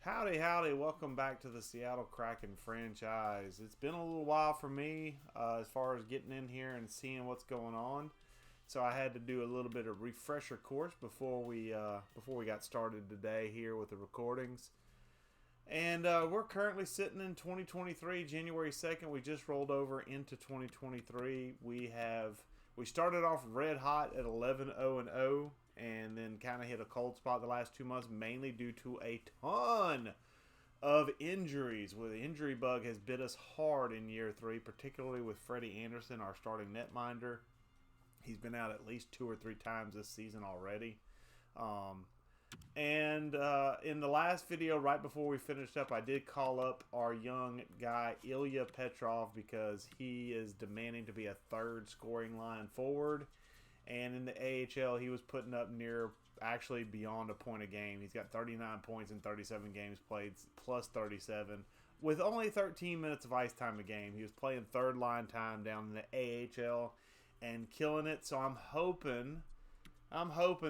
Howdy, howdy. Welcome back to the Seattle Kraken franchise. It's been a little while for me as far as getting in here and seeing what's going on. So I had to do a little bit of refresher course before we got started today here with the recordings. And we're currently sitting in 2023, January 2nd. We just rolled over into 2023. We started off red hot at 11-0-0. And then kind of hit a cold spot the last 2 months, mainly due to a ton of injuries. Where the injury bug has bit us hard in year 3, particularly with Freddie Anderson, our starting netminder. He's been out at least 2 or 3 times this season already. In the last video, right before we finished up, I did call up our young guy, Ilya Petrov, because he is demanding to be a third scoring line forward. And in the AHL, he was putting up near, actually beyond a point a game. He's got 39 points in 37 games played, plus 37, with only 13 minutes of ice time a game. He was playing third line time down in the AHL and killing it. So I'm hoping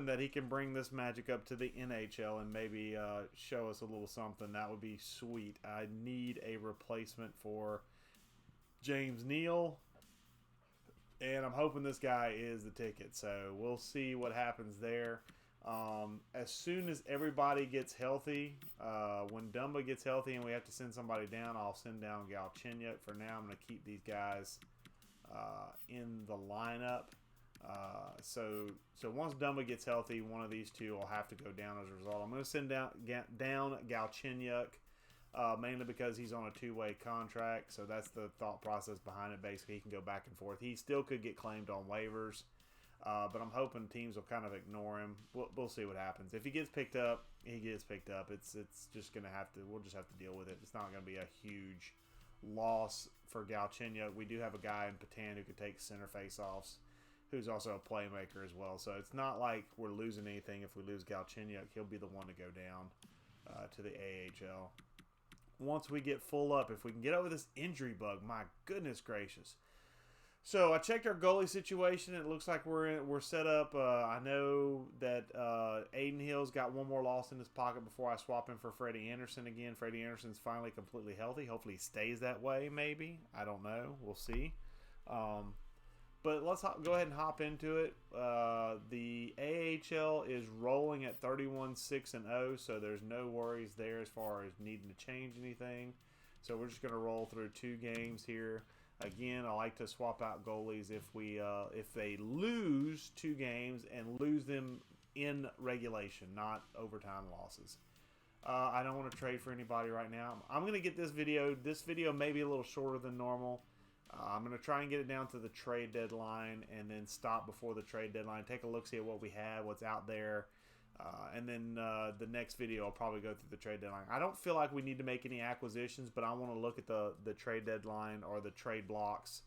that he can bring this magic up to the NHL and maybe show us a little something. That would be sweet. I need a replacement for James Neal. And I'm hoping this guy is the ticket. So we'll see what happens there. As soon as everybody gets healthy, when Dumba gets healthy and we have to send somebody down, I'll send down Galchenyuk. For now, I'm going to keep these guys in the lineup. So once Dumba gets healthy, one of these two will have to go down as a result. I'm going to send down Galchenyuk. Mainly because he's on a 2-way contract, so that's the thought process behind it. Basically, he can go back and forth. He still could get claimed on waivers, but I'm hoping teams will kind of ignore him. We'll see what happens. If he gets picked up, he gets picked up. It's just gonna have to. We'll just have to deal with it. It's not gonna be a huge loss for Galchenyuk. We do have a guy in Patan who could take center faceoffs, who's also a playmaker as well. So it's not like we're losing anything if we lose Galchenyuk. He'll be the one to go down to the AHL. Once we get full up, if we can get over this injury bug, my goodness gracious. So I checked our goalie situation. It looks like we're set up. I know that Aiden Hill's got one more loss in his pocket before I swap him for Freddie Anderson again. Freddie Anderson's finally completely healthy. Hopefully he stays that way, maybe. I don't know. We'll see. But let's go ahead and hop into it. The AHL is rolling at 31-6-0, so there's no worries there as far as needing to change anything. So we're just going to roll through 2 games here. Again, I like to swap out goalies if they lose 2 games and lose them in regulation, not overtime losses. I don't want to trade for anybody right now. I'm going to get this video. This video may be a little shorter than normal. I'm going to try and get it down to the trade deadline and then stop before the trade deadline. Take a look, see at what we have, what's out there. And then the next video I'll probably go through the trade deadline. I don't feel like we need to make any acquisitions, but I want to look at the trade deadline or the trade blocks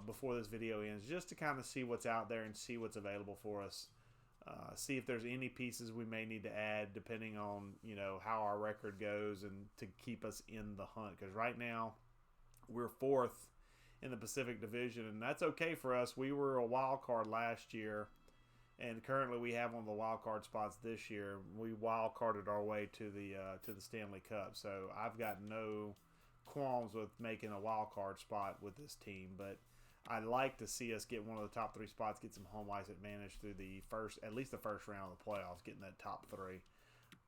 before this video ends, just to kind of see what's out there and see what's available for us. See if there's any pieces we may need to add depending on how our record goes and to keep us in the hunt. Because right now we're 4th in the Pacific Division, and that's okay for us. We were a wild card last year, and currently we have one of the wild card spots this year. We wild carded our way to the Stanley Cup, so I've got no qualms with making a wild card spot with this team. But I'd like to see us get one of the top 3 spots, get some home ice advantage through at least the first round of the playoffs, getting that top 3.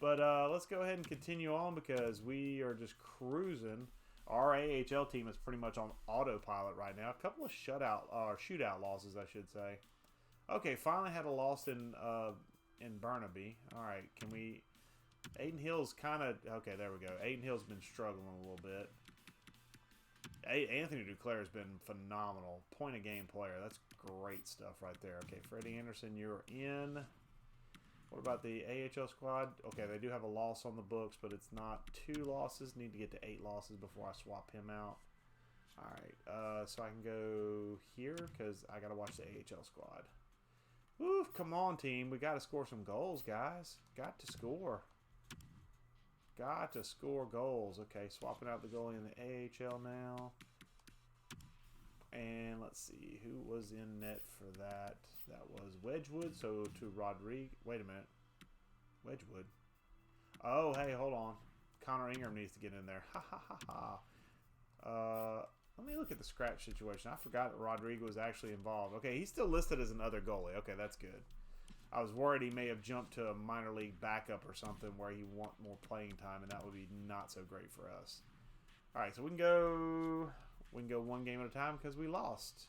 But let's go ahead and continue on because we are just cruising. Our AHL team is pretty much on autopilot right now. A couple of shootout losses, I should say. Okay, finally had a loss in Burnaby. All right, can we? Aiden Hill's kind of okay. There we go. Aiden Hill's been struggling a little bit. Anthony Duclair has been phenomenal. Point a game player. That's great stuff right there. Okay, Freddie Anderson, you're in. What about the AHL squad? Okay, they do have a loss on the books, but it's not 2 losses. Need to get to 8 losses before I swap him out. All right, so I can go here because I got to watch the AHL squad. Oof, come on, team. We got to score some goals, guys. Got to score. Got to score goals. Okay, swapping out the goalie in the AHL now. And let's see, who was in net for that? That was Wedgwood, so to Rodriguez. Wait a minute. Wedgwood. Oh, hey, hold on. Connor Ingram needs to get in there. Ha ha ha ha. Let me look at the scratch situation. I forgot that Rodrigo was actually involved. Okay, he's still listed as another goalie. Okay, that's good. I was worried he may have jumped to a minor league backup or something where he want more playing time, and that would be not so great for us. All right, so we can go one game at a time because we lost.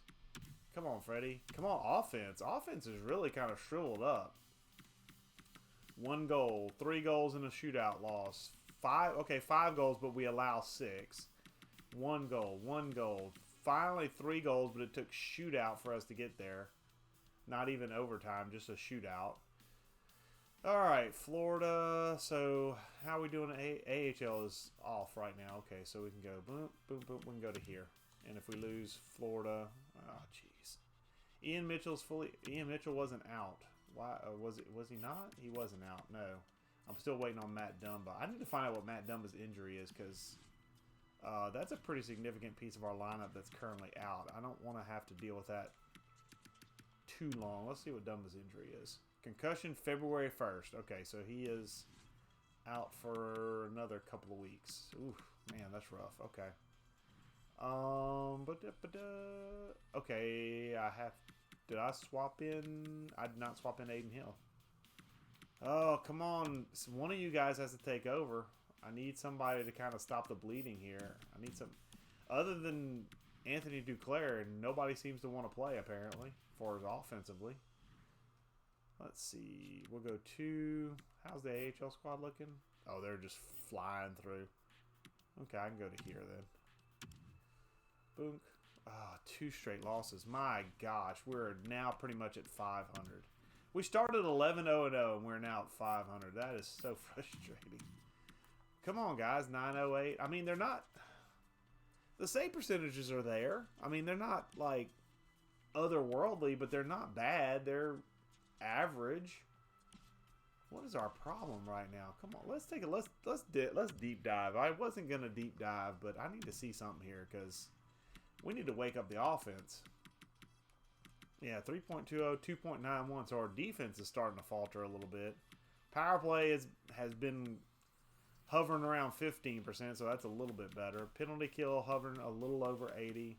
Come on, Freddie. Come on, offense. Offense is really kind of shriveled up. 1 goal, 3 goals in a shootout loss. 5 goals, but we allow 6. 1 goal, 1 goal. Finally 3 goals, but it took shootout for us to get there. Not even overtime, just a shootout. All right, Florida. So how are we doing? AHL is off right now. Okay, so we can go boom, boom, boom. We can go to here. And if we lose Florida, oh jeez. Ian Mitchell wasn't out. Why was he not? He wasn't out. No. I'm still waiting on Matt Dumba. I need to find out what Matt Dumba's injury is because that's a pretty significant piece of our lineup that's currently out. I don't want to have to deal with that too long. Let's see what Dumba's injury is. Concussion February 1st. Okay, so he is out for another couple of weeks. Ooh, man, that's rough. Okay. Okay, did I swap in? I did not swap in Aiden Hill. Oh, come on. One of you guys has to take over. I need somebody to kind of stop the bleeding here. I need some, other than Anthony Duclair, nobody seems to want to play apparently for us offensively. Let's see. We'll go to, how's the AHL squad looking? Oh, they're just flying through. Okay, I can go to here then. Boom. Oh, 2 straight losses. My gosh, we're now pretty much at 500. We started 11-0-0 and we're now at 500. That is so frustrating. Come on, guys. 908. I mean, they're not, the save percentages are there. I mean, they're not like otherworldly, but they're not bad. They're average. What is our problem right now? Come on, let's take a let's deep dive. I wasn't gonna deep dive, but I need to see something here because we need to wake up the offense. Yeah, 3.20, 2.91. So our defense is starting to falter a little bit. Power play has been hovering around 15%, so that's a little bit better. Penalty kill hovering a little over 80.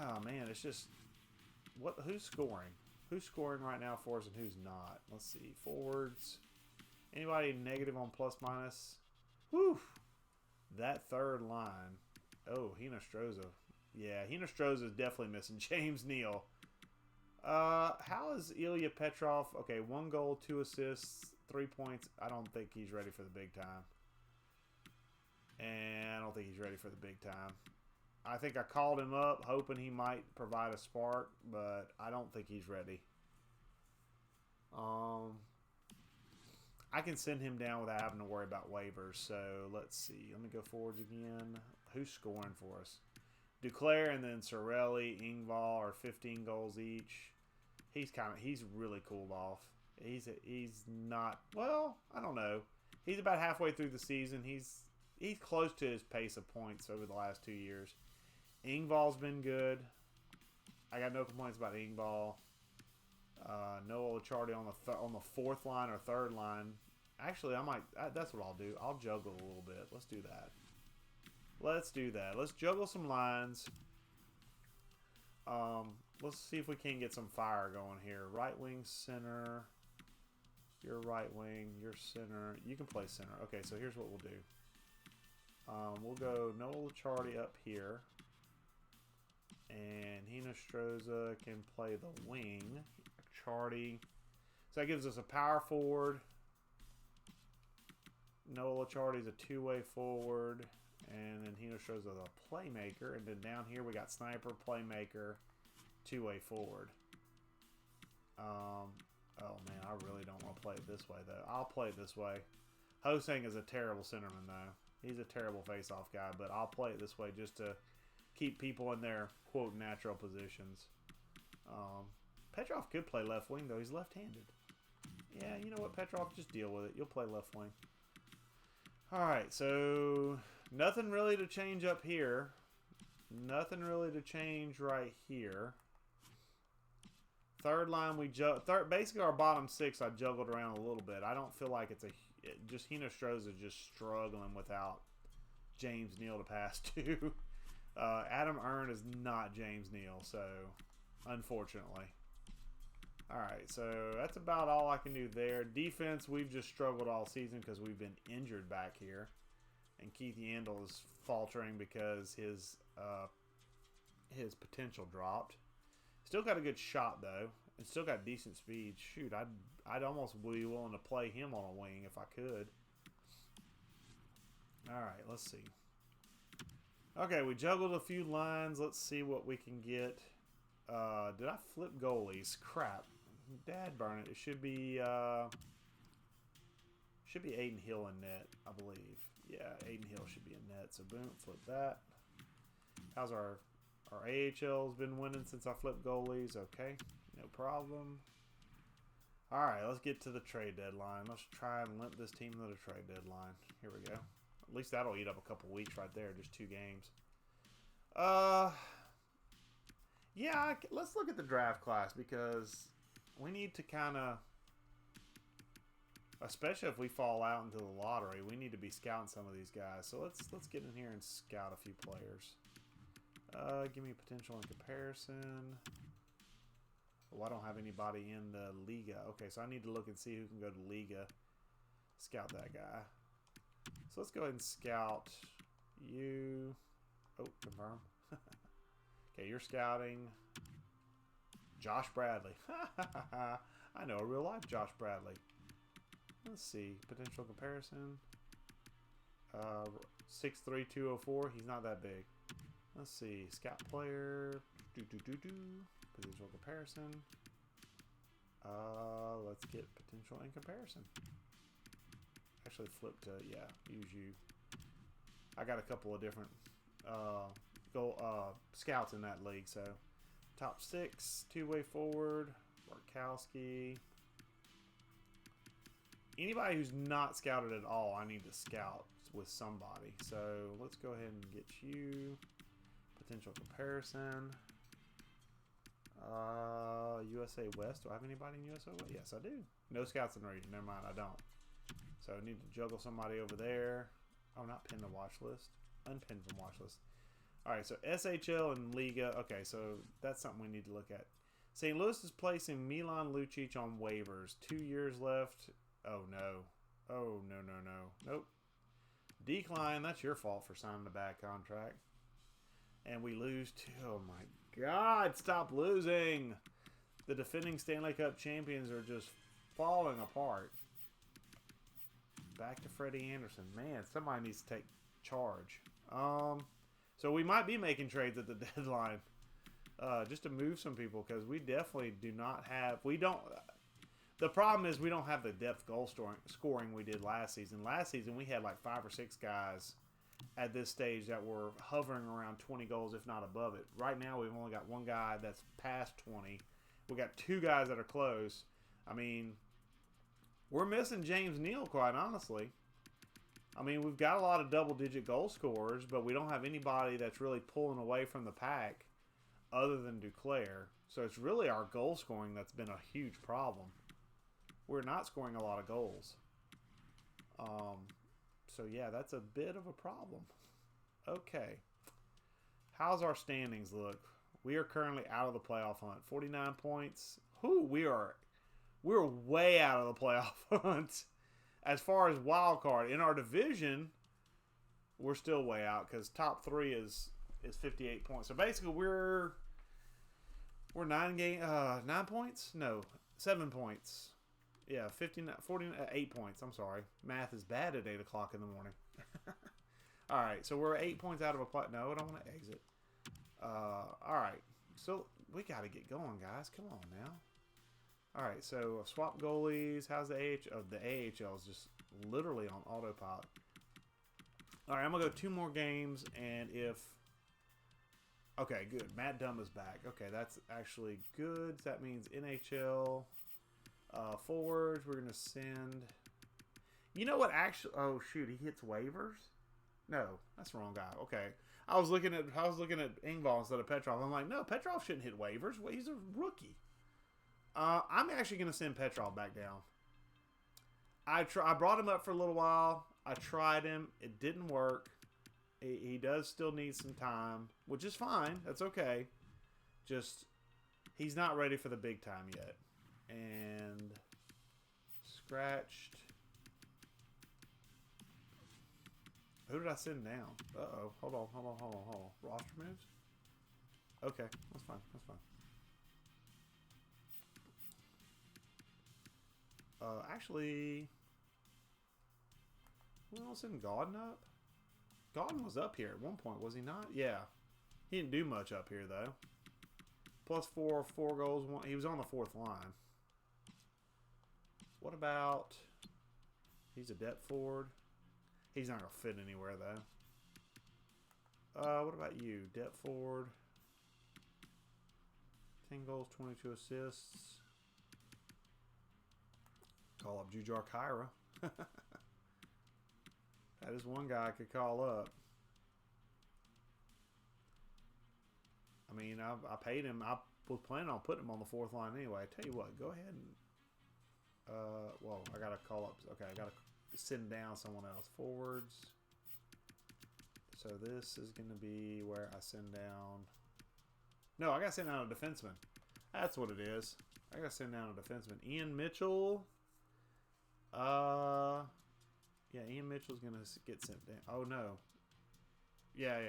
Oh man, it's just who's scoring? Who's scoring right now for us and who's not? Let's see. Forwards. Anybody negative on plus minus? Whew. That third line. Oh, Hinostroza. Yeah, Hinostroza is definitely missing. James Neal. How is Ilya Petrov? Okay, 1 goal, 2 assists, 3 points. I don't think he's ready for the big time. And I don't think he's ready for the big time. I think I called him up hoping he might provide a spark, but I don't think he's ready. I can send him down without having to worry about waivers. So let's see. Let me go forwards again. Who's scoring for us? Duclair and then Sorelli, Ingval are 15 goals each. He's really cooled off. He's not, well, I don't know. He's about halfway through the season. He's close to his pace of points over the last 2 years. Ingval's been good. I got no complaints about Ingval. Noah Licciardi on the 4th line or 3rd line. Actually, that's what I'll do. I'll juggle a little bit. Let's do that. Let's juggle some lines. Let's see if we can get some fire going here. Right wing, center. You're right wing. You're center. You can play center. Okay, so here's what we'll do. We'll go Noah Licciardi up here. And Hinostroza can play the wing. Licciardi. So that gives us a power forward. Noah Licciardi is a 2-way forward. And then Hinostroza is a playmaker. And then down here we got sniper, playmaker, 2-way forward. Oh man, I really don't want to play it this way though. I'll play it this way. Hosang is a terrible centerman though. He's a terrible face-off guy, but I'll play it this way just to keep people in their, quote, natural positions. Petrov could play left wing, though. He's left-handed. Yeah, you know what, Petrov? Just deal with it. You'll play left wing. All right, so nothing really to change up here. Nothing really to change right here. Third line, basically our bottom 6 I juggled around a little bit. I don't feel like just Hino Stroza just struggling without James Neal to pass to. Adam Earn is not James Neal, so unfortunately. Alright, so that's about all I can do there. Defense, we've just struggled all season because we've been injured back here. And Keith Yandel is faltering because his potential dropped. Still got a good shot, though. And still got decent speed. Shoot, I'd almost be willing to play him on a wing if I could. Alright, let's see. Okay, we juggled a few lines. Let's see what we can get. Did I flip goalies? Crap. Dad burn it. It should be Aiden Hill in net, I believe. Yeah, Aiden Hill should be in net. So boom, flip that. How's our AHL's been winning since I flipped goalies? Okay, no problem. All right, let's get to the trade deadline. Let's try and limp this team to the trade deadline. Here we go. At least that'll eat up a couple weeks right there, just 2 games. Yeah, let's look at the draft class because we need to kind of, especially if we fall out into the lottery, we need to be scouting some of these guys. So let's get in here and scout a few players. Give me potential in comparison. Oh, I don't have anybody in the Liga. Okay, so I need to look and see who can go to Liga. Scout that guy. So let's go ahead and scout you. Oh, confirm. Okay, you're scouting Josh Bradley. I know a real life Josh Bradley. Let's see. Potential comparison. 6'3", 204. He's not that big. Let's see. Scout player. Potential comparison. Let's get potential in comparison. Actually flip to, yeah, use you. I got a couple of different scouts in that league. So top 6, 2-way forward, Barkowski. Anybody who's not scouted at all, I need to scout with somebody. So let's go ahead and get you. Potential comparison. USA West. Do I have anybody in USA West? Yes, I do. No scouts in the region. Never mind, I don't. So I need to juggle somebody over there. Oh, not pin to watch list. Unpinned from watch list. Alright, so SHL and Liga. Okay, so that's something we need to look at. St. Louis is placing Milan Lucic on waivers. 2 years left. Oh, no. Oh, no. Nope. Decline. That's your fault for signing the bad contract. And we lose to... Oh, my God. Stop losing. The defending Stanley Cup champions are just falling apart. Back to Freddie Anderson. Man, somebody needs to take charge. So we might be making trades at the deadline. Just to move some people, because we definitely do not have... The problem is we don't have the depth goal scoring we did last season. Last season we had like 5 or 6 guys at this stage that were hovering around 20 goals, if not above it. Right now we've only got 1 guy that's past 20. We got 2 guys that are close. I mean, we're missing James Neal, quite honestly. I mean, we've got a lot of double-digit goal scorers, but we don't have anybody that's really pulling away from the pack other than Duclair. So it's really our goal scoring that's been a huge problem. We're not scoring a lot of goals. So, yeah, that's a bit of a problem. Okay. How's our standings look? We are currently out of the playoff hunt. 49 points. We're way out of the playoff hunt. As far as wild card, in our division, we're still way out because top 3 is 58 points. So basically, we're 9 points? No, 7 points. Yeah, 48 points. I'm sorry, math is bad at 8 o'clock in the morning. All right, so we're 8 points out of a play. No, I don't want to exit. All right, so we got to get going, guys. Come on now. All right, so swap goalies. How's the AHL? The AHL is just literally on autopilot. All right, I'm going to go 2 more games, and if... Okay, good. Matt Dumb is back. Okay, that's actually good. That means NHL forwards. We're going to send... You know what actually... Oh, shoot, he hits waivers? No, that's the wrong guy. Okay. I was looking at Engvall instead of Petrov. I'm like, no, Petrov shouldn't hit waivers. He's a rookie. I'm actually going to send Petrov back down. I brought him up for a little while. I tried him. It didn't work. He does still need some time, which is fine. That's okay. Just, he's not ready for the big time yet. And scratched. Who did I send down? Uh-oh. Hold on. Roster moves? Okay, that's fine. Actually, well, send Gordon up. Gordon was up here at one point, was he not? Yeah. He didn't do much up here, though. +4, 4 goals. He was on the 4th line. What about... He's a depth forward. He's not going to fit anywhere, though. What about you? Depth forward. 10 goals, 22 assists. Call up Jujar Kyra. That is one guy I could call up. I mean, I paid him. I was planning on putting him on the 4th line anyway. I tell you what, go ahead and... Whoa, I got to call up... Okay, I got to send down someone else. Forwards. So this is going to be where I send down... No, I got to send down a defenseman. That's what it is. I got to send down a defenseman. Ian Mitchell. Yeah, Ian Mitchell's going to get sent down. Oh, no. Yeah.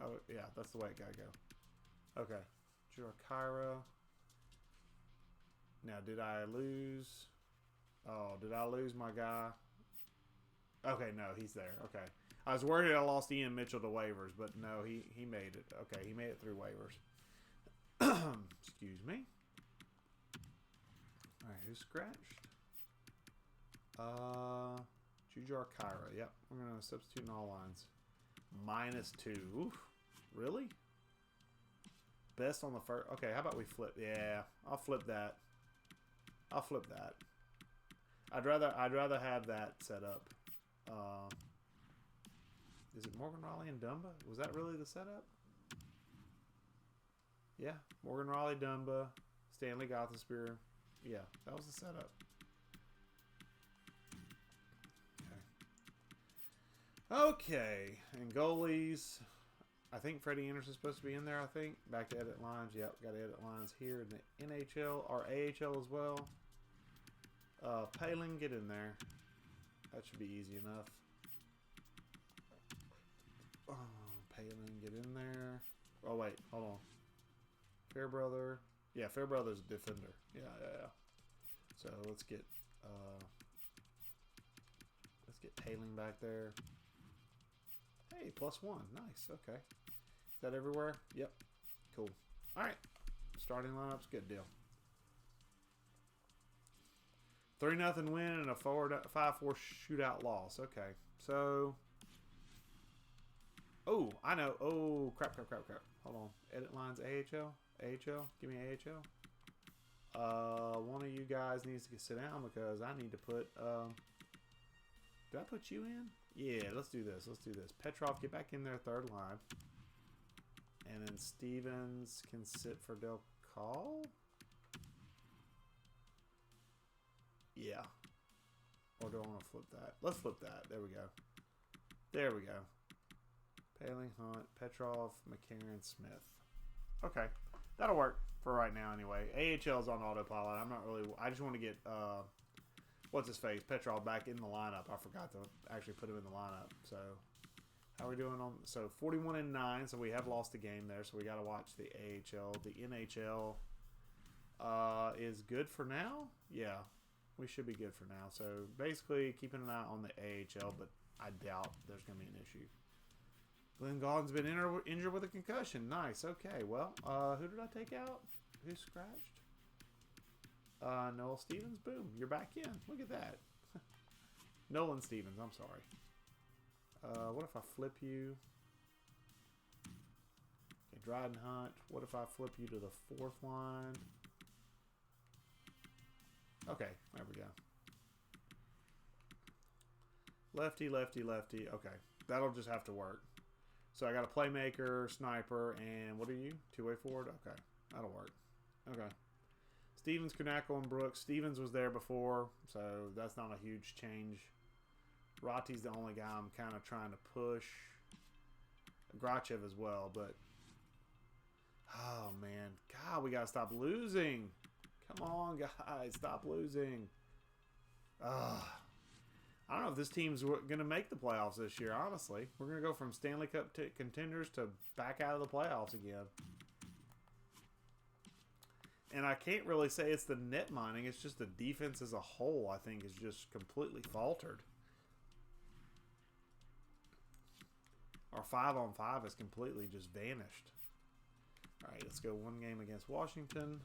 Oh, yeah, that's the way it got to go. Okay. Kyra. Now, did I lose? Oh, did I lose my guy? Okay, no, he's there. Okay. I was worried I lost Ian Mitchell to waivers, but no, he made it. Okay, he made it through waivers. Excuse me. All right, who's scratched? Jujar Kyra. Yep, we're going to substitute in all lines. -2. Oof. Really? Best on the first. Okay, how about we flip? Yeah, I'll flip that. I'd rather have that set up. Is it Morgan Raleigh and Dumba? Was that really the setup? Yeah, Morgan Raleigh, Dumba, Stanley Gothespear. Yeah, that was the setup. Okay, and goalies. I think Freddie Anderson's supposed to be in there, I think. Back to edit lines. Yep, got to edit lines here in the NHL or AHL as well. Palin, get in there. That should be easy enough. Oh, Palin, get in there. Oh, wait, hold on. Fairbrother. Yeah, Fairbrother's a defender. Yeah. So let's get Palin back there. Hey, +1. Nice. Okay. Is that everywhere? Yep. Cool. All right. Starting lineups. Good deal. 3-0 win and a 5-4 shootout loss. Okay. So. Oh, I know. Oh, crap. Hold on. Edit lines. AHL. Give me AHL. One of you guys needs to sit down because I need to put. Did I put you in? Yeah, let's do this. Petrov, get back in there, 3rd line. And then Stevens can sit for Del Call? Yeah. Or do I want to flip that? Let's flip that. There we go. Palin, Hunt, Petrov, McCarron, Smith. Okay. That'll work for right now anyway. AHL's on autopilot. I'm not really... I just want to get... what's his face? Petrov back in the lineup. I forgot to actually put him in the lineup. So, how are we doing on... So, 41-9. So, we have lost a game there. So, we got to watch the AHL. The NHL is good for now. Yeah, we should be good for now. So, basically, keeping an eye on the AHL. But I doubt there's going to be an issue. Glenn Gaulden's been injured with a concussion. Nice. Okay, well, who did I take out? Who scratched? Noel Stevens, boom, you're back in. Look at that. Nolan Stevens, I'm sorry. What if I flip you? Okay, Dryden Hunt. What if I flip you to the 4th line? Okay, there we go. Lefty. Okay, that'll just have to work. So I got a playmaker, sniper, and what are you? 2-way forward? Okay, that'll work. Okay. Stevens, Kunako, and Brooks. Stevens was there before, so that's not a huge change. Rati's the only guy I'm kind of trying to push. Grachev as well, but oh man, God, we gotta stop losing. Come on, guys, stop losing. I don't know if this team's gonna make the playoffs this year. Honestly, we're gonna go from Stanley Cup contenders to back out of the playoffs again. And I can't really say it's the net mining. It's just the defense as a whole, I think, is just completely faltered. Our 5-on-5 has completely just vanished. All right, let's go one game against Washington.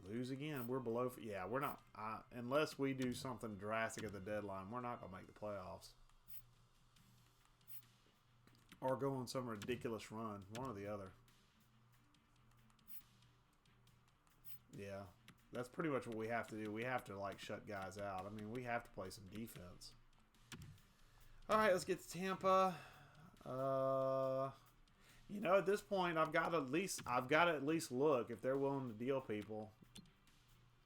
Lose again. We're below. Yeah, we're not. Unless we do something drastic at the deadline, we're not going to make the playoffs. Or go on some ridiculous run. One or the other. Yeah, that's pretty much what we have to do. We have to, like, shut guys out. I mean, we have to play some defense. All right, let's get to Tampa. You know, at this point, I've got to at least look if they're willing to deal people.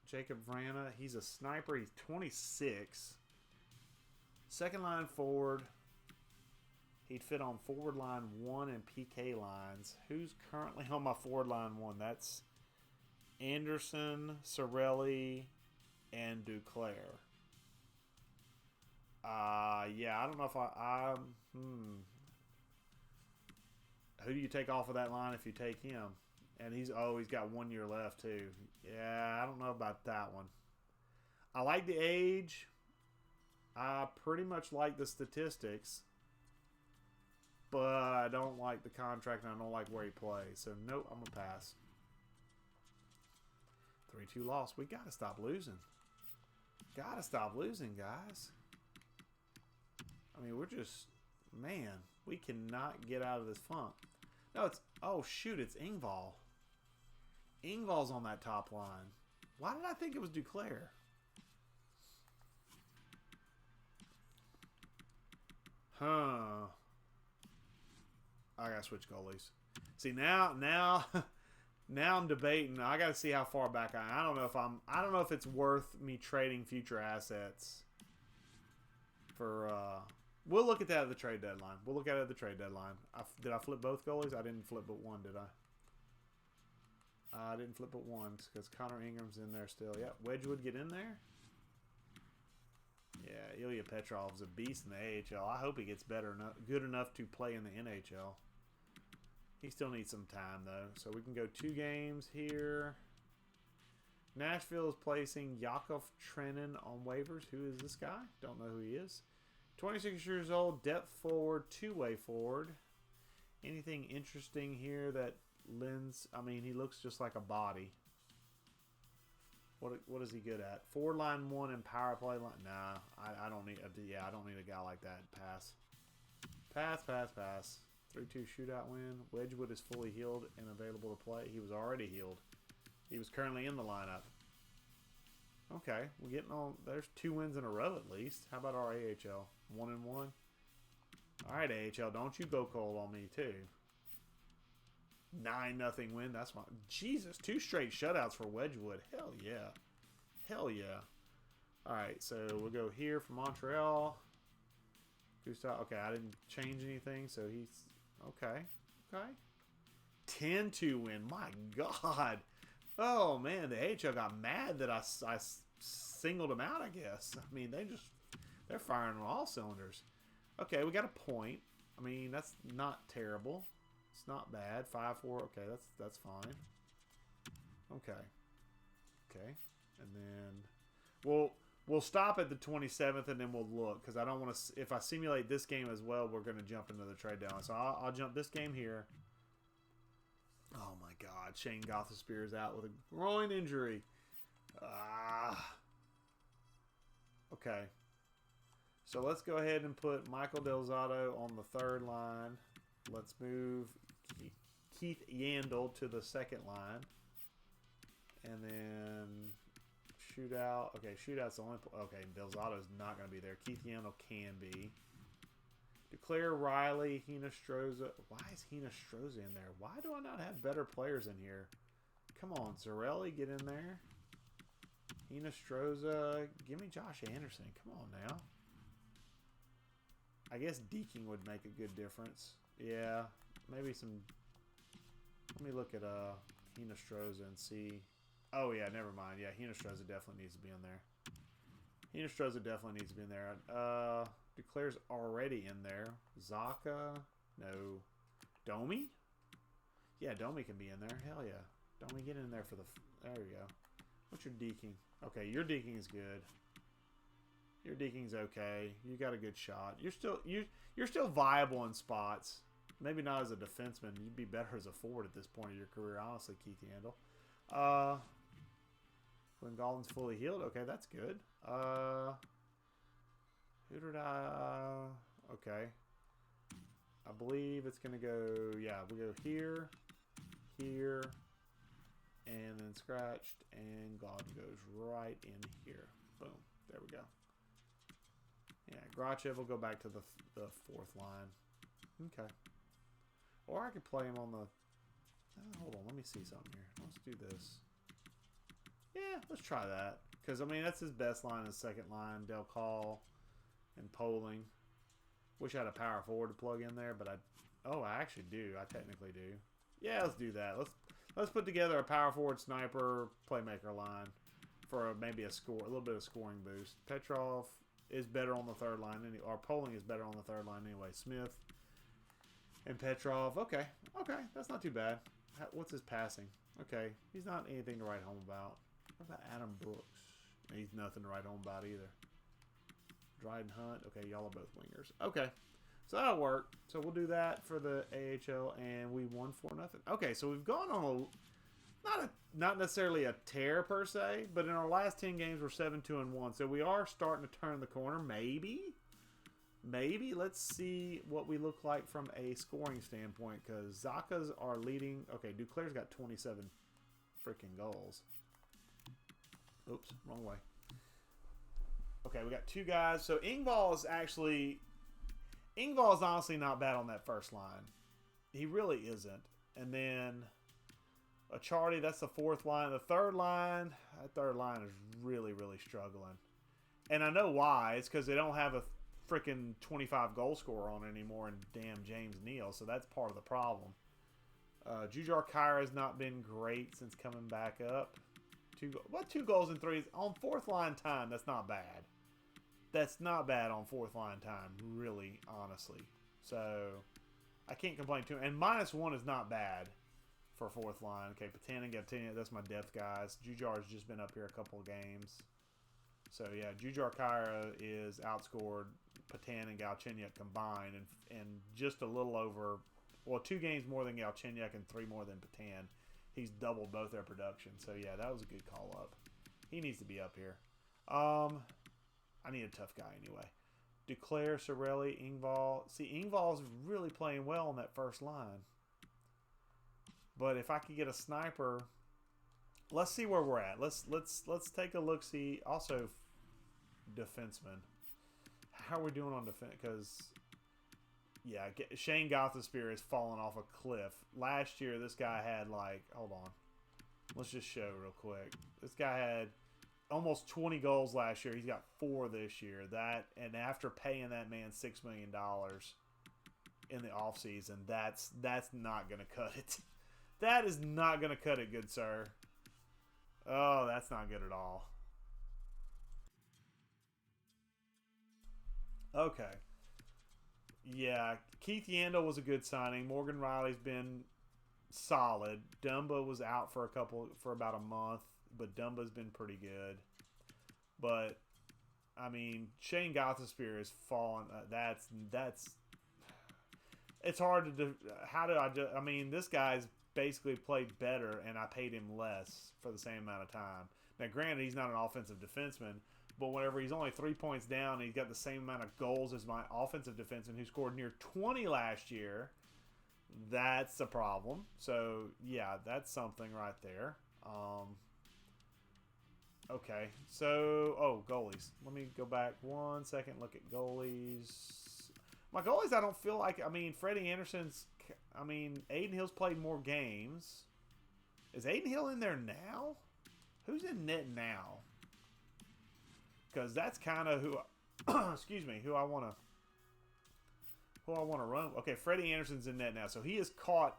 Jacob Vrana, he's a sniper. He's 26. Second line forward. He'd fit on forward line 1 and PK lines. Who's currently on my forward line 1? That's Anderson, Sorelli, and Duclair. Yeah, I don't know if who do you take off of that line if you take him? And he's got 1 year left too. Yeah, I don't know about that one. I like the age. I pretty much like the statistics. But I don't like the contract and I don't like where he plays. So nope, I'm gonna pass. 3-2 loss. We gotta stop losing. Gotta stop losing, guys. I mean, we're just, man, we cannot get out of this funk. No, it's, oh shoot, it's Engvall. Engvall's on that top line. Why did I think it was Duclair? Huh. I gotta switch goalies. See, now I'm debating. I gotta see how far back I am. I don't know if it's worth me trading future assets for we'll look at that at the trade deadline. We'll look at it at the trade deadline. Did I flip both goalies? I didn't flip but one, did I? I didn't flip but one because Connor Ingram's in there still. Yep, Wedgwood get in there. Yeah, Ilya Petrov's a beast in the AHL. I hope he gets good enough to play in the NHL. He still needs some time, though. So we can go 2 games here. Nashville is placing Yakov Trenin on waivers. Who is this guy? Don't know who he is. 26 years old, depth forward, 2-way forward. Anything interesting here that lends? I mean, he looks just like a body. What is he good at? Forward line 1 and power play line. Nah, I don't need. Yeah, I don't need a guy like that. Pass. Pass. 3-2 shootout win. Wedgwood is fully healed and available to play. He was already healed. He was currently in the lineup. Okay, we're getting on. There's 2 wins in a row at least. How about our AHL? 1-1. All right, AHL, don't you go cold on me too. 9-0 win. That's my Jesus. 2 straight shutouts for Wedgwood. Hell yeah. Hell yeah. All right, so we'll go here for Montreal. Gustav. Okay, I didn't change anything, so he's okay. Okay. 10-2 win. My God. Oh man, the AHL got mad that I singled them out. I guess. I mean, they're firing on all cylinders. Okay, we got a point. I mean, that's not terrible. It's not bad. 5-4. Okay, that's fine. Okay. And then we'll stop at the 27th and then we'll look because I don't want to. If I simulate this game as well, we're going to jump into the trade deadline. So I'll jump this game here. Oh my God, Shane Gothisbeer is out with a groin injury. Okay. So let's go ahead and put Michael Del Zotto on the 3rd line. Let's move Keith Yandel to the 2nd line. And then shootout. Okay, shootout's the only. Okay, Del Zotto's not going to be there. Keith Yandel can be. Duclair, Riley, Hina Stroza. Why is Hina Stroza in there? Why do I not have better players in here? Come on, Zarelli, get in there. Hinostroza. Give me Josh Anderson. Come on now. I guess deking would make a good difference. Yeah, maybe some... Let me look at Hinostroza and see... Oh, yeah, never mind. Yeah, Hinostroza definitely needs to be in there. Hinostroza definitely needs to be in there. Duclair's already in there. Zaka? No. Domi? Yeah, Domi can be in there. Hell yeah. Domi, get in there for the... There we go. What's your deking? Okay, your deking is good. Your deking's okay. You got a good shot. You're still viable in spots. Maybe not as a defenseman. You'd be better as a forward at this point of your career, honestly, Keith Yandel. When Gallen's fully healed, okay, that's good. Who did I... Okay. I believe it's going to go... Yeah, we go here, here, and then scratched, and God goes right in here. Boom. There we go. Yeah, Grachev will go back to the fourth line. Okay. Or I could play him on the... hold on, let me see something here. Let's do this. Yeah, let's try that. Because, I mean, that's his best line, his second line. Del Call and Poling. Wish I had a power forward to plug in there, but I... Oh, I actually do. I technically do. Yeah, let's do that. Let's put together a power forward, sniper, playmaker line for maybe a little bit of scoring boost. Petrov is better on the third line, or Poling is better on the third line anyway. Smith and Petrov. Okay, that's not too bad. What's his passing? Okay, he's not anything to write home about. What about Adam Brooks? He's nothing to write home about either. Dryden Hunt. Okay, y'all are both wingers. Okay, so that'll work. So we'll do that for the AHL, and we won 4-0. Okay, so we've gone on not necessarily a tear per se, but in our last 10 games we're 7-2-1. So we are starting to turn the corner. Maybe. Let's see what we look like from a scoring standpoint, because Zaka's are leading. Okay, Duclair's got 27 freaking goals. Oops, wrong way. Okay, we got two guys. So Engvall is honestly not bad on that first line. He really isn't. And then Achardi, that's the fourth line. The third line, that third line is really, really struggling. And I know why. It's because they don't have a freaking 25 goal scorer on anymore, and damn James Neal. So that's part of the problem. Jujar Kyra has not been great since coming back up. 2 goals and 3s on fourth line time? That's not bad. That's not bad on fourth line time, really, honestly. So I can't complain too. And -1 is not bad for fourth line. Okay, Patanin, Galchenyuk, that's my depth guys. Jujar's just been up here a couple of games. So yeah, Jujar Kyra is outscored Patanin and Galchenyuk combined, and just a little over, well, 2 games more than Galchenyuk and 3 more than Patanin. He's doubled both their production. So yeah, that was a good call up. He needs to be up here. I need a tough guy anyway. Duclair, Sorelli, Engvall. See, Engvall's really playing well on that first line. But if I could get a sniper, let's see where we're at. Let's take a look. See, also defenseman. How are we doing on defense? Because yeah, Shane Gothensphere has fallen off a cliff. Last year, this guy had hold on. Let's just show real quick. This guy had almost 20 goals last year. He's got 4 this year. And after paying that man $6 million in the offseason, that's not going to cut it. That is not going to cut it, good sir. Oh, that's not good at all. Okay. Yeah, Keith Yandel was a good signing. Morgan Riley's been solid. Dumba was out for about a month, but Dumba's been pretty good. But I mean, Shane Gothensphere has fallen. That's it's hard to. I mean, this guy's basically played better, and I paid him less for the same amount of time. Now, granted, he's not an offensive defenseman, but whenever he's only 3 points down, and he's got the same amount of goals as my offensive defenseman who scored near 20 last year. That's a problem. So yeah, that's something right there. Okay, so goalies. Let me go back 1 second. Look at goalies. My goalies, I don't feel like. I mean, Freddie Anderson's. I mean, Aiden Hill's played more games. Is Aiden Hill in there now? Who's in net now? Because that's kind of who, excuse me, who I want to run. Okay, Freddie Anderson's in net now, so he has caught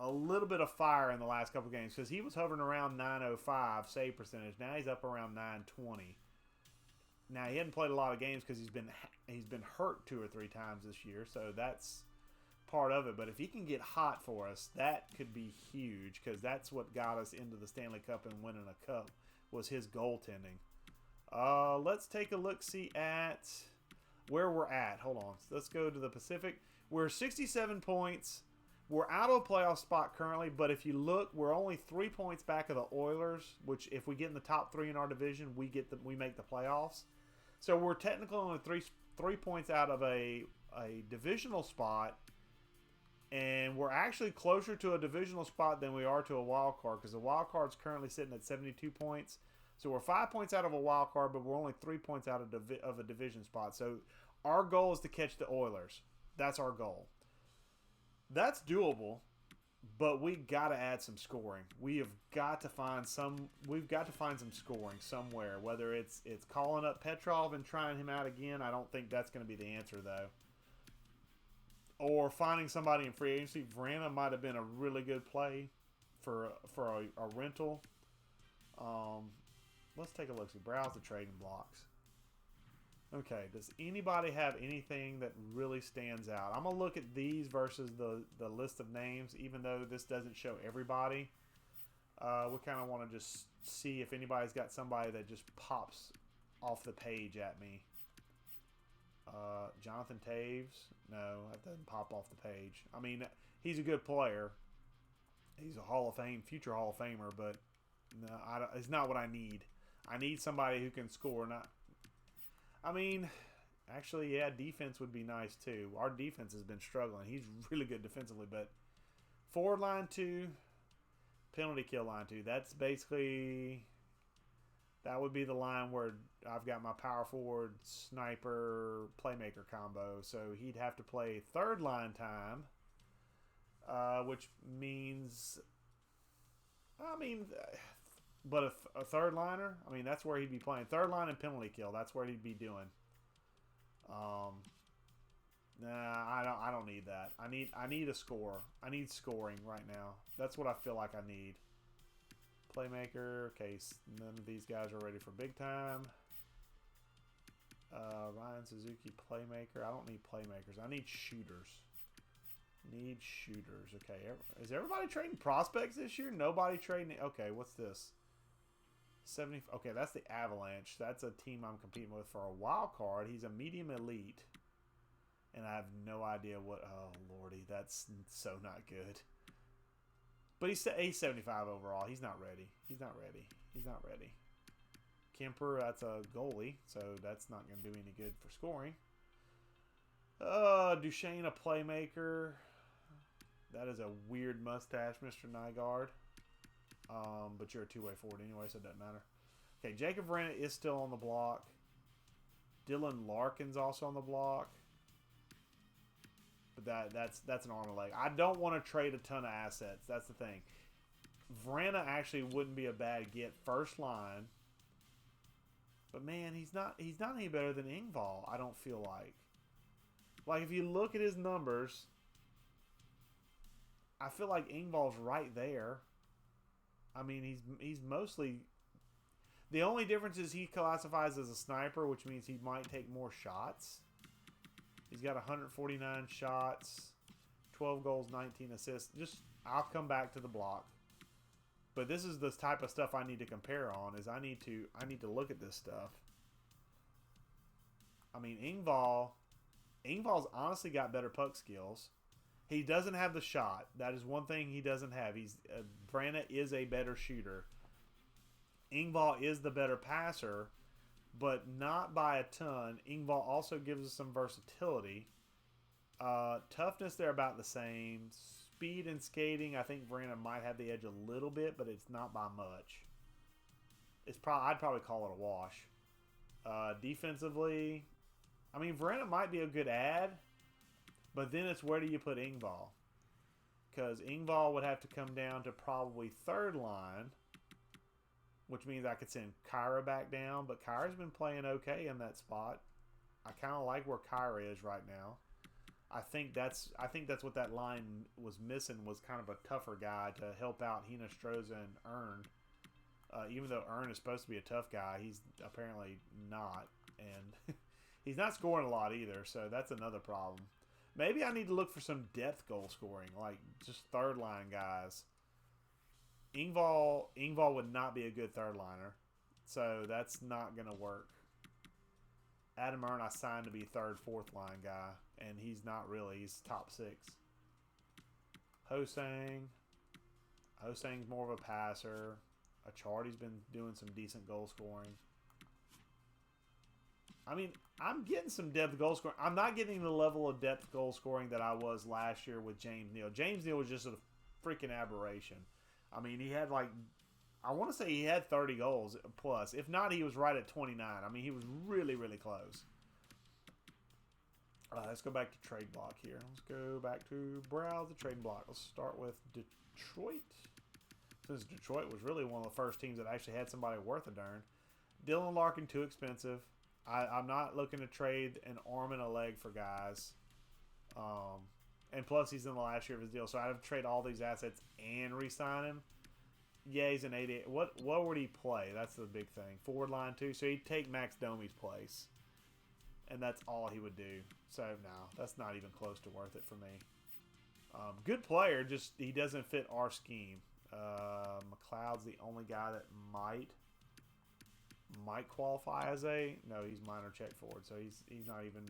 a little bit of fire in the last couple games because he was hovering around 905 save percentage. Now he's up around 920. Now he hadn't played a lot of games because he's been hurt 2 or 3 times this year, so that's part of it. But if he can get hot for us, that could be huge because that's what got us into the Stanley Cup and winning a cup was his goaltending. Let's take a look-see at where we're at. Hold on. Let's go to the Pacific. We're 67 points. We're out of a playoff spot currently, but if you look, we're only 3 points back of the Oilers, which if we get in the top 3 in our division, we make the playoffs. So we're technically only three points out of a divisional spot, and we're actually closer to a divisional spot than we are to a wild card because the wild card's currently sitting at 72 points. So we're 5 points out of a wild card, but we're only 3 points out of a division spot. So our goal is to catch the Oilers. That's our goal. That's doable, but we got to add some scoring. We've got to find some scoring somewhere. Whether it's calling up Petrov and trying him out again, I don't think that's going to be the answer though. Or finding somebody in free agency. Vrana might have been a really good play for a rental. Let's take a look. Browse the trading blocks. Okay, does anybody have anything that really stands out? I'm going to look at these versus the list of names, even though this doesn't show everybody. We kind of want to just see if anybody's got somebody that just pops off the page at me. Jonathan Taves? No, that doesn't pop off the page. I mean, he's a good player. He's a Hall of Fame, future Hall of Famer, but no, it's not what I need. I need somebody who can score, actually, yeah, defense would be nice too. Our defense has been struggling. He's really good defensively, but forward line 2, penalty kill line 2. That's basically, that would be the line where I've got my power forward, sniper, playmaker combo. So he'd have to play third line time, which means, but a third liner, that's where he'd be playing. Third line and penalty kill, that's where he'd be doing. I don't need that. I need a score. I need scoring right now. That's what I feel like I need. Playmaker, okay, none of these guys are ready for big time. Ryan Suzuki, playmaker. I don't need playmakers. I need shooters. Okay, is everybody trading prospects this year? Nobody trading. Okay, what's this? 70. Okay, that's the Avalanche. That's a team I'm competing with for a wild card. He's a medium elite, and I have no idea what. Oh lordy, that's so not good. But he's 75 overall. He's not ready. Kemper, that's a goalie, so that's not going to do any good for scoring. Duchesne, a playmaker. That is a weird mustache, Mr. Nygaard. But you're a two-way forward anyway, so it doesn't matter. Okay, Jacob Vrana is still on the block. Dylan Larkin's also on the block. But that's an arm and leg. I don't want to trade a ton of assets. That's the thing. Vrana actually wouldn't be a bad get first line. But man, he's not any better than Engvall, I don't feel like. Like if you look at his numbers, I feel like Engvall's right there. He's mostly, the only difference is he classifies as a sniper, which means he might take more shots. He's got 149 shots, 12 goals, 19 assists. I'll come back to the block. But this is the type of stuff I need to compare on. Is I need to look at this stuff. Engvall's honestly got better puck skills. He doesn't have the shot. That is one thing he doesn't have. Vrana is a better shooter. Engvall is the better passer, but not by a ton. Engvall also gives us some versatility. Toughness, they're about the same. Speed and skating, I think Vrana might have the edge a little bit, but it's not by much. I'd probably call it a wash. Defensively, Vrana might be a good ad, but then it's where do you put Engvall? because Engvall would have to come down to probably third line, which means I could send Kyra back down. But Kyra's been playing okay in that spot. I kind of like where Kyra is right now. I think that's what that line was missing, was kind of a tougher guy to help out Hinostroza and Ern. Even though Ern is supposed to be a tough guy, he's apparently not. And he's not scoring a lot either, so that's another problem. Maybe I need to look for some depth goal scoring, like just third line guys. Engvall would not be a good third liner, so that's not going to work. Adam Ern I signed to be third, fourth line guy, and he's not really. He's top 6. Hosang's more of a passer. Achardy's been doing some decent goal scoring. I mean, I'm getting some depth goal scoring. I'm not getting the level of depth goal scoring that I was last year with James Neal. James Neal was just a freaking aberration. I mean, he had I want to say he had 30 goals plus. If not, he was right at 29. I mean, he was really, really close. Let's go back to trade block here. Let's go back to browse the trade block. Let's start with Detroit. Since Detroit was really one of the first teams that actually had somebody worth a darn. Dylan Larkin, too expensive. I'm not looking to trade an arm and a leg for guys. And plus, he's in the last year of his deal. So I'd have to trade all these assets and re-sign him. Yeah, he's an 88. What would he play? That's the big thing. Forward line, too. So he'd take Max Domi's place. And that's all he would do. So, no, that's not even close to worth it for me. Good player, just he doesn't fit our scheme. McLeod's the only guy that might qualify as a he's minor check forward, so he's not even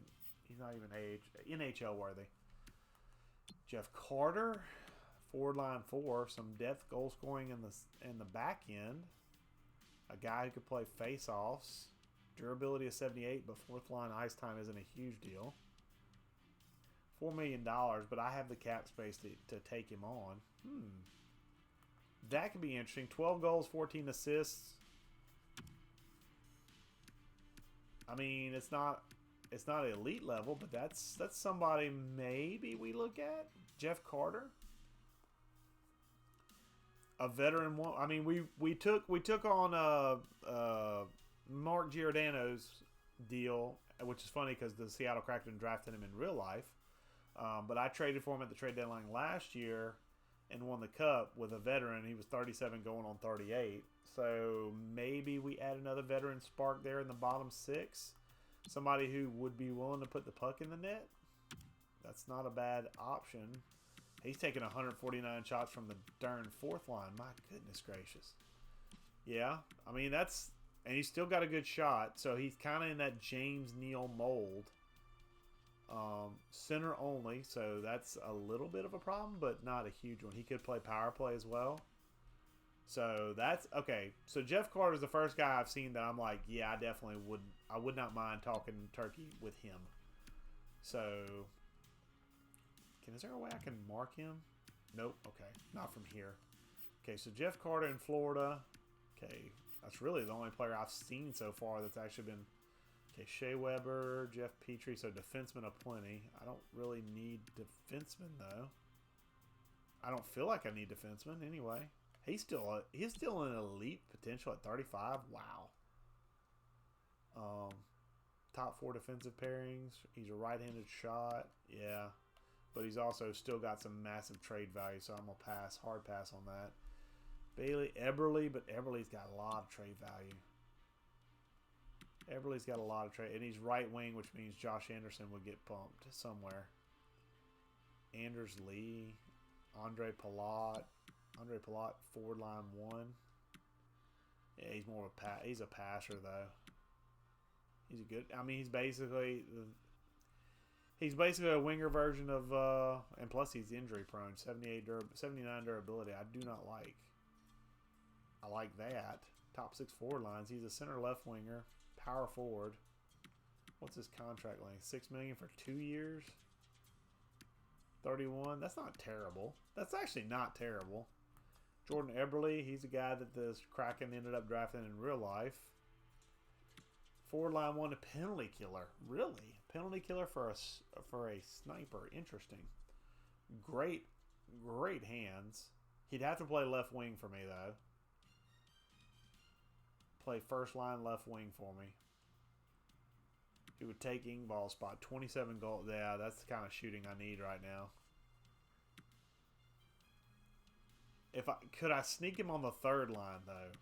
NHL worthy. Jeff Carter, forward line 4, some depth goal scoring in the back end. A guy who could play face-offs. Durability of 78, but fourth line ice time isn't a huge deal. $4 million, but I have the cap space to take him on. That could be interesting. 12 goals, 14 assists. I mean, it's not elite level, but that's somebody maybe we look at. Jeff Carter, a veteran one. I mean, we took on Mark Giordano's deal, which is funny because the Seattle Kraken drafted him in real life. But I traded for him at the trade deadline last year and won the cup with a veteran. He was 37 going on 38. So maybe we add another veteran spark there in the bottom 6. Somebody who would be willing to put the puck in the net. That's not a bad option. He's taking 149 shots from the darn fourth line. My goodness gracious. Yeah, I mean, and he's still got a good shot. So he's kind of in that James Neal mold. Center only, so that's a little bit of a problem, but not a huge one. He could play power play as well. So that's okay. So Jeff Carter's the first guy I've seen that I'm like, yeah, I would not mind talking turkey with him. So is there a way I can mark him? Nope. Okay, not from here. Okay, so Jeff Carter in Florida. Okay, that's really the only player I've seen so far that's actually been. Okay, Shea Weber, Jeff Petrie, so defensemen aplenty. I don't really need defensemen though. I don't feel like I need defensemen anyway. He's still an elite potential at 35. Wow. Top 4 defensive pairings. He's a right-handed shot. Yeah, but he's also still got some massive trade value, so I'm gonna pass, hard pass on that. Bailey Eberle, but Eberle's got a lot of trade value. Eberle's got a lot of trade, and he's right wing, which means Josh Anderson would get bumped somewhere. Anders Lee, Andre Palat, forward line 1. Yeah, he's more of he's a passer though. He's a good. I mean, he's basically a winger version of, and plus he's injury prone. 79 durability. I do not like. I like that. Top 6 forward lines. He's a center left winger. Power forward. What's his contract length? $6 million for 2 years. 31. That's not terrible. That's actually not terrible. Jordan Eberle. He's a guy that the Kraken ended up drafting in real life. Forward line 1, a penalty killer. Really? Penalty killer for a sniper. Interesting. Great great hands. He'd have to play left wing for me, though. Play first line left wing for me. He would take Ingvall's spot. 27 goals. Yeah, that's the kind of shooting I need right now. Could I sneak him on the third line, though?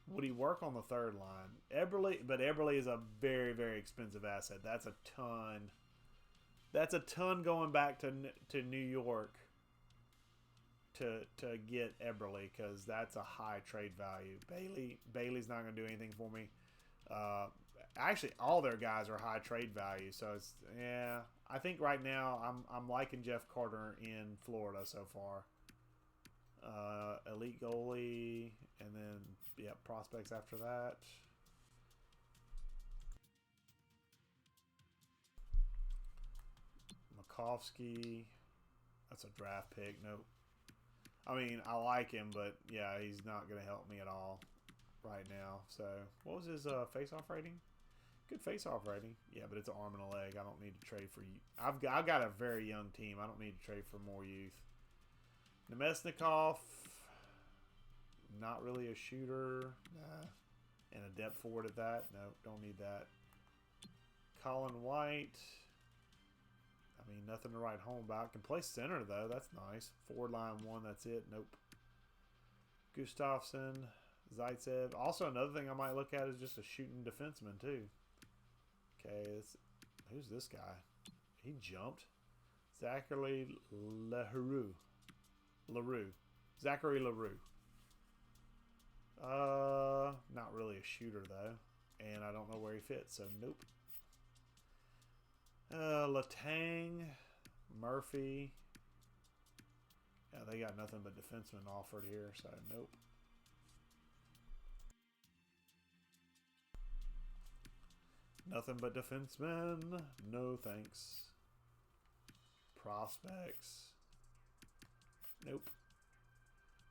Would he work on the third line? Eberle is a very, very expensive asset. That's a ton. That's a ton going back to New York to get Eberle, because that's a high trade value. Bailey's not going to do anything for me. Actually, all their guys are high trade value. So it's, yeah, I think right now I'm liking Jeff Carter in Florida so far. Elite goalie, and then prospects after that. Makovsky, that's a draft pick. Nope. I mean, I like him, but yeah, he's not going to help me at all right now. So, what was his face-off rating? Good face-off rating. Yeah, but it's an arm and a leg. I don't need to trade for you. I've got a very young team. I don't need to trade for more youth. Nemesnikov, not really a shooter. Nah. And a depth forward at that. No, don't need that. Colin White. I mean, nothing to write home about. Can play center, though. That's nice. Forward line one, that's it. Nope. Gustafsson, Zaitsev. Also, another thing I might look at is just a shooting defenseman, too. Okay, who's this guy? He jumped. Zachary LaRue. Zachary LaRue. Not really a shooter, though. And I don't know where he fits, so nope. Letang, Murphy. Yeah, they got nothing but defensemen offered here, so nope. Nothing but defensemen. No thanks. Prospects. Nope.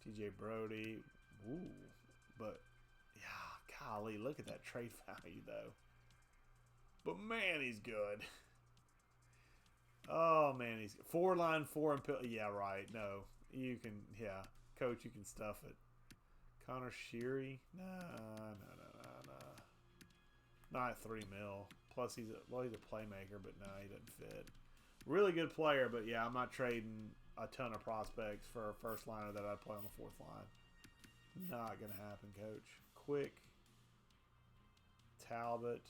TJ Brody. Ooh. But, yeah, golly, look at that trade value, though. But, man, he's good. Oh, man, he's good. Four line, four, and yeah, right. No. You can, yeah. Coach, you can stuff it. Connor Sheary? No. Not at $3 million. Plus, he's a playmaker, but no, he doesn't fit. Really good player, but yeah, I'm not trading a ton of prospects for a first liner that I'd play on the fourth line. Not going to happen, Coach. Quick. Talbot.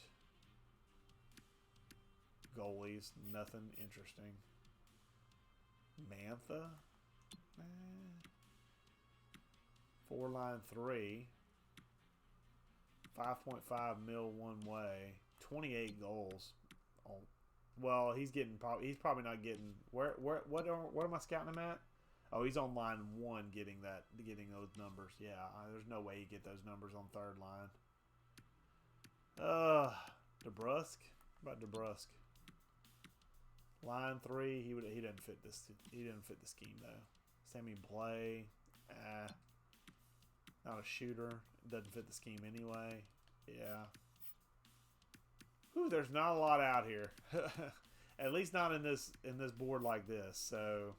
Goalies. Nothing interesting. Mantha. Four line three. 5.5 mil one way. 28 goals. Oh, well, he's probably not getting. What am I scouting him at? Oh, he's on line one getting those numbers. Yeah, there's no way you get those numbers on third line. DeBrusque. What about DeBrusque? Line three, he doesn't fit this. He didn't fit the scheme though. Sammy Blay, not a shooter. Doesn't fit the scheme anyway. Yeah. Whew, there's not a lot out here. At least not in this board like this. So,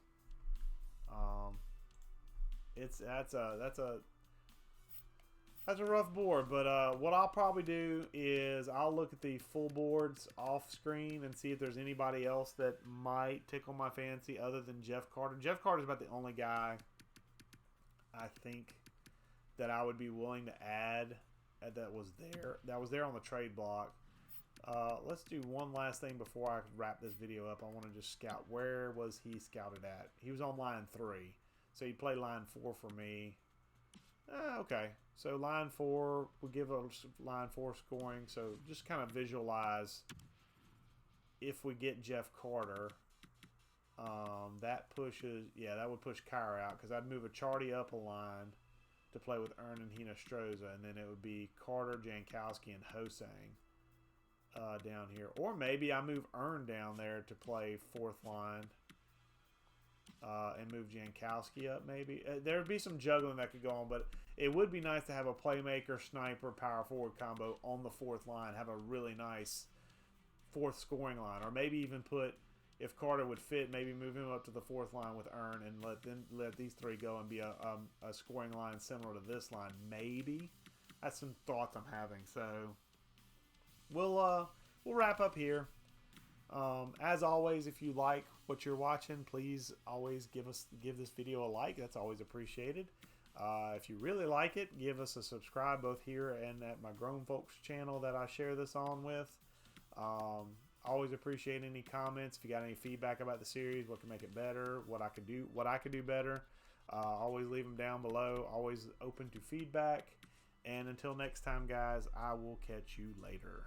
that's a rough board. But what I'll probably do is I'll look at the full boards off screen and see if there's anybody else that might tickle my fancy other than Jeff Carter. Jeff Carter's about the only guy I think that I would be willing to add that was there on the trade block. Let's do one last thing before I wrap this video up. I want to just scout. Where was he scouted at? He was on line 3. So he played line 4 for me. Okay. So line 4, we'll give a line 4 scoring. So just kind of visualize if we get Jeff Carter. That would push Kyra out because I'd move a Charty up a line to play with Ern and Hinostroza, and then it would be Carter, Jankowski, and Hosang down here. Or maybe I move Ern down there to play fourth line and move Jankowski up maybe. There would be some juggling that could go on, but it would be nice to have a playmaker, sniper, power forward combo on the fourth line, have a really nice fourth scoring line, or maybe even put if Carter would fit, maybe move him up to the fourth line with Earn and let these three go and be a scoring line similar to this line. Maybe that's some thoughts I'm having. So we'll wrap up here. As always, if you like what you're watching, please always give this video a like. That's always appreciated. If you really like it, give us a subscribe both here and at my Grown Folks channel that I share this on with. Always appreciate any comments. If you got any feedback about the series, what can make it better, what I could do better, always leave them down below. Always open to feedback. And until next time, guys, I will catch you later.